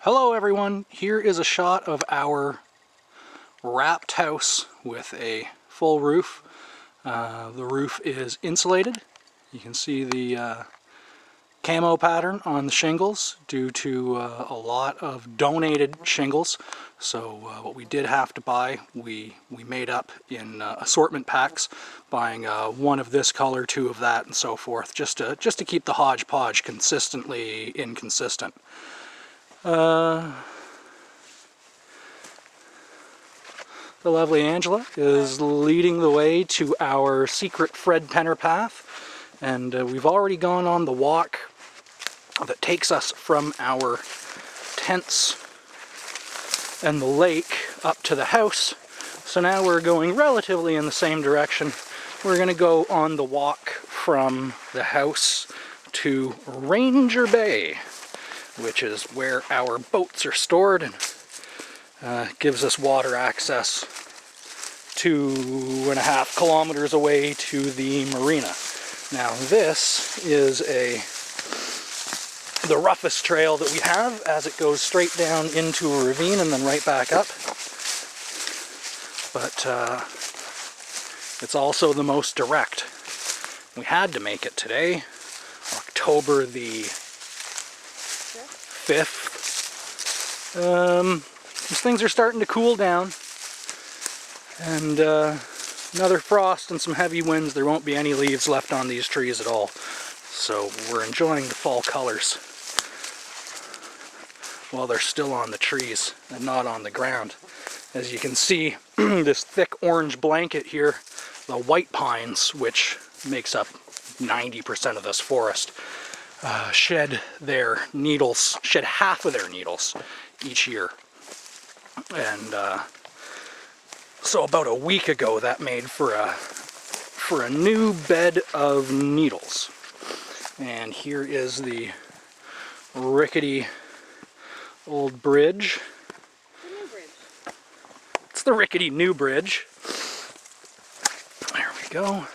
Hello everyone, here is a shot of our wrapped house with a full roof. The roof is insulated. You can see the camo pattern on the shingles due to a lot of donated shingles. So what we did have to buy, we made up in assortment packs, buying one of this color, two of that, and so forth, just to keep the hodgepodge consistently inconsistent. The lovely Angela is leading the way to our secret Fred Penner path, and we've already gone on the walk that takes us from our tents and the lake up to the house. So now we're going relatively in the same direction. We're going to go on the walk from the house to Ranger Bay, which is where our boats are stored, and gives us water access 2.5 kilometers away to the marina. Now this is the roughest trail that we have, as it goes straight down into a ravine and then right back up. But it's also the most direct. We had to make it today, October the 5th. These things are starting to cool down, and another frost and some heavy winds, there won't be any leaves left on these trees at all. So we're enjoying the fall colors while they're still on the trees and not on the ground. As you can see, this thick orange blanket here, the white pines, which makes up 90% of this forest, shed half of their needles each year. And so about a week ago that made for a new bed of needles. And here is the rickety old bridge. The new bridge. It's the rickety new bridge. There we go.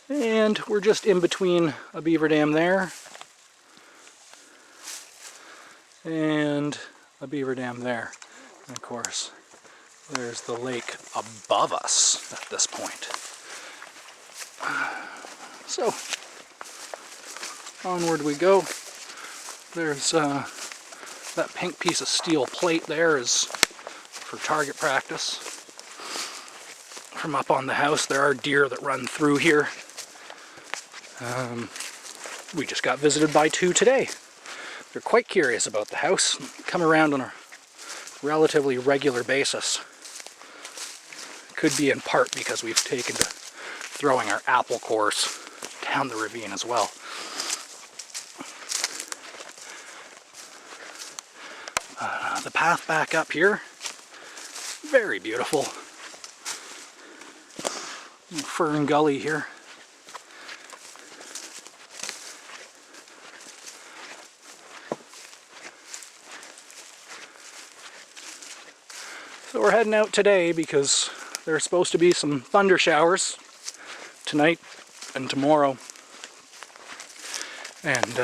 And we're just in between a beaver dam there and a beaver dam there. And of course, there's the lake above us at this point. So, onward we go. There's that pink piece of steel plate there is for target practice. From up on the house, there are deer that run through here. We just got visited by two today. They're quite curious about the house, come around on a relatively regular basis. Could be in part because we've taken to throwing our apple cores down the ravine as well. The path back up here, very beautiful. Fern gully here. So we're heading out today because there's supposed to be some thunder showers tonight and tomorrow. And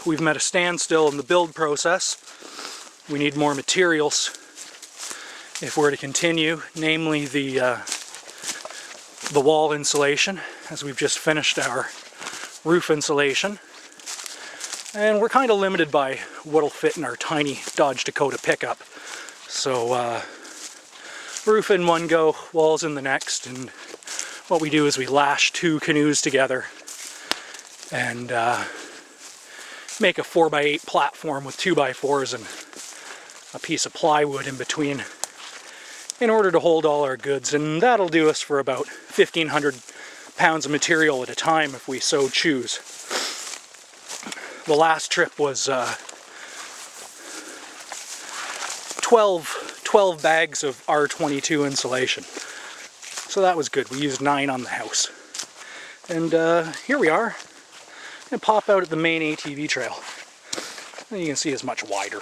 we've met a standstill in the build process. We need more materials if we're to continue, namely the wall insulation, as we've just finished our roof insulation. And we're kind of limited by what'll fit in our tiny Dodge Dakota pickup. So roof in one go, walls in the next, and what we do is we lash two canoes together and make a 4x8 platform with 2x4s and a piece of plywood in between in order to hold all our goods, and that'll do us for about 1,500 pounds of material at a time if we so choose. The last trip was 12 bags of R22 insulation, so that was good. We used 9 on the house. And here we are. And pop out at the main ATV trail. And you can see it's much wider.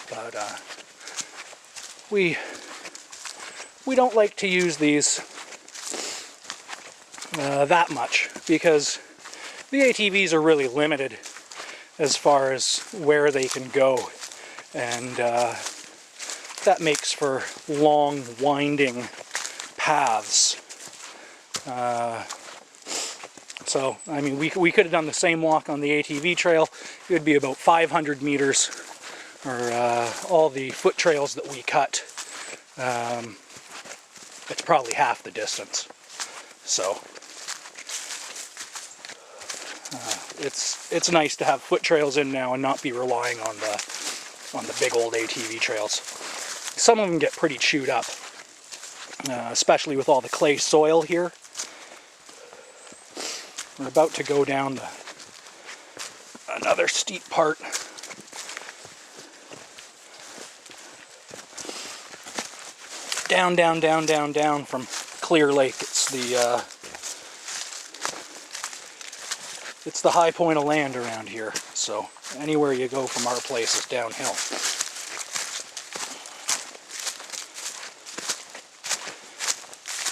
But we don't like to use these that much, because The ATVs are really limited as far as where they can go, and that makes for long, winding paths. So, I mean, we could have done the same walk on the ATV trail. It would be about 500 meters, or all the foot trails that we cut. It's probably half the distance. So, it's nice to have foot trails in now and not be relying on the big old ATV trails. Some of them get pretty chewed up, especially with all the clay soil here. We're about to go down another steep part. Down, down, down, down, down from Clear Lake. It's the high point of land around here. So anywhere you go from our place is downhill.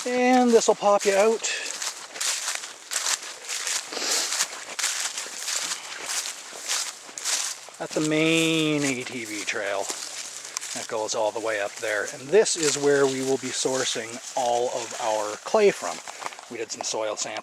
And this will pop you out. At the main ATV trail that goes all the way up there. And this is where we will be sourcing all of our clay from. We did some soil samples